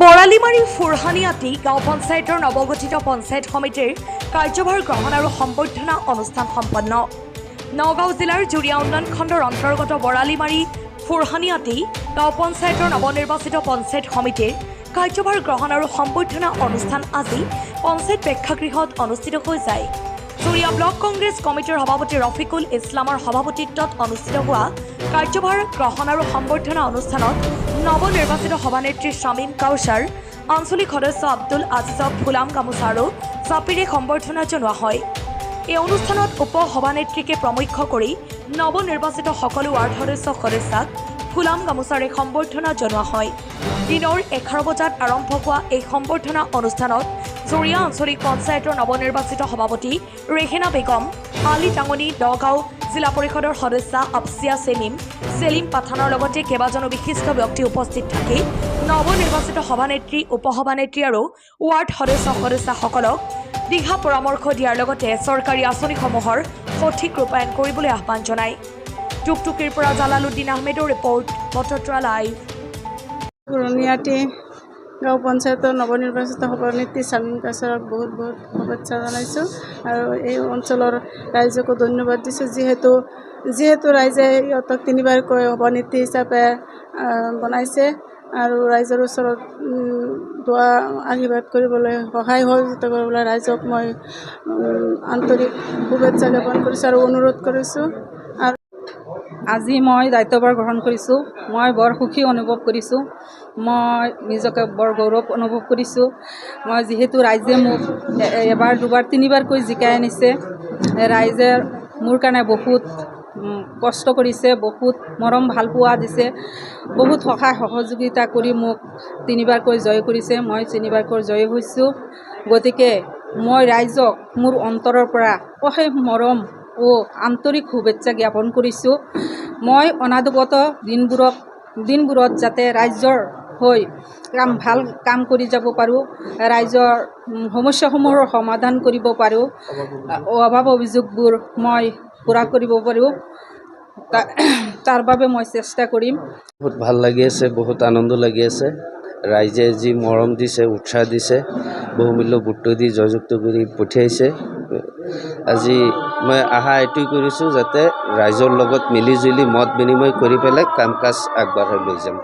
বৰালিমাৰী ফুৰহানিয়াটি গাঁও পঞ্চায়তৰ নৱগঠিত পঞ্চায়ত সমিতিৰ কাৰ্যভাৰ গ্ৰহণ আৰু সম্বৰ্ধনা অনুষ্ঠান সম্পন্ন। নগাঁও জিলাৰ জুৰিয়া উন্নয়ন খণ্ডৰ অন্তৰ্গত বৰালিমাৰী ফুৰহানিয়াটি গাঁও পঞ্চায়তৰ নৱনিৰ্বাচিত পঞ্চায়ত সমিতিৰ কাৰ্যভাৰ গ্ৰহণ আৰু সম্বৰ্ধনা অনুষ্ঠান আজি পঞ্চায়ত প্ৰেক্ষাগৃহত অনুষ্ঠিত হৈ যায়। জুৰিয়া ব্লক কংগ্ৰেছ কমিটিৰ সভাপতি ৰফিকুল ইছলামৰ সভাপতিত্বত অনুষ্ঠিত হোৱা কাৰ্যভাৰ গ্ৰহণ আৰু সম্বৰ্ধনা অনুষ্ঠানত নৱনিৰ্বাচিত সভানেত্ৰী শামীম কাউচাৰ, আঞ্চলিক সদস্য আব্দুল আজিজক ফুলাম গামোচা আৰু জাপিৰে সম্বৰ্ধনা জনোৱা হয়। এই অনুষ্ঠানত উপ সভানেত্ৰীকে প্ৰমুখ্য কৰি নৱনিৰ্বাচিত সকলো ৱাৰ্ড সদস্যক ফুলাম গামোচাৰে সম্বৰ্ধনা জনোৱা হয়। দিনৰ 11 বজাত আৰম্ভ হোৱা এই সম্বৰ্ধনা অনুষ্ঠানত জুৰিয়া আঞ্চলিক পঞ্চায়তৰ নৱনিৰ্বাচিত সভাপতি ৰেহেনা বেগম, আলী টাঙনি, নগাঁও জিলা পৰিষদৰ সদস্য আফছিয়া চেলিম পাঠানৰ লগতে কেইবাজনো বিশিষ্ট ব্যক্তি উপস্থিত থাকি নৱনিৰ্বাচিত সভানেত্ৰী, উপসভানেত্ৰী আৰু ৱাৰ্ড সদস্যসকলক দিহা পৰামৰ্শ দিয়াৰ লগতে চৰকাৰী আঁচনিসমূহৰ সঠিক ৰূপায়ণ কৰিবলৈ আহ্বান জনায়। টুকটুকিৰ পৰা জালালুদ্দিন আহমেদৰ ৰিপৰ্ট, বটদ্ৰা লাইভ। ফুৰহানিয়াটি গাঁও পঞ্চায়তৰ নৱনিৰ্বাচিত সভানেত্ৰী শামীম কাউচাৰক বহুত শুভেচ্ছা জনাইছোঁ আৰু এই অঞ্চলৰ ৰাইজকো ধন্যবাদ দিছোঁ, যিহেতু ৰাইজে ইহঁতক 3বাৰকৈ সভানেত্ৰী হিচাপে বনাইছে আৰু ৰাইজৰ ওচৰত দোৱা আশীৰ্বাদ কৰিবলৈ, সহায় সহযোগিতা কৰিবলৈ ৰাইজক মই আন্তৰিক শুভেচ্ছা জ্ঞাপন কৰিছোঁ আৰু অনুৰোধ কৰিছোঁ। আজি মই দায়িত্বভাৰ গ্ৰহণ কৰিছোঁ। মই বৰ সুখী অনুভৱ কৰিছোঁ। মই নিজকে বৰ গৌৰৱ অনুভৱ কৰিছোঁ। মই যিহেতু ৰাইজে মোক এবাৰ, দুবাৰ, 3বাৰকৈ জিকাই আনিছে। ৰাইজে মোৰ কাৰণে বহুত কষ্ট কৰিছে, বহুত মৰম ভাল পোৱা দিছে, বহুত সহায় সহযোগিতা কৰি মোক 3বাৰকৈ জয় কৰিছে। মই 3বাৰকৈ জয় হৈছোঁ। গতিকে মই ৰাইজক মোৰ অন্তৰৰ পৰা অশেষ মৰম ও আন্তৰিক শুভেচ্ছা জ্ঞাপন কৰিছোঁ। মই অনাগত দিনবোৰত যাতে ৰাইজৰ হৈ ভাল কাম কৰি যাব পাৰোঁ, ৰাইজৰ সমস্যাসমূহৰ সমাধান কৰিব পাৰোঁ, অভাৱ অভিযোগবোৰ মই পূৰা কৰিব পাৰোঁ, তাৰ বাবে মই চেষ্টা কৰিম। বহুত ভাল লাগি আছে, বহুত আনন্দ লাগি আছে। ৰাইজে যি মৰম দিছে, উৎসাহ দিছে, বহুমূল্য গুৰুত্ব দি জয়যুক্ত কৰি পঠিয়াইছে। আজি মই আশা এইটোৱে কৰিছোঁ যাতে ৰাইজৰ লগত মিলি জুলি মত বিনিময় কৰি পেলাই কাম কাজ আগবঢ়াই লৈ যাম।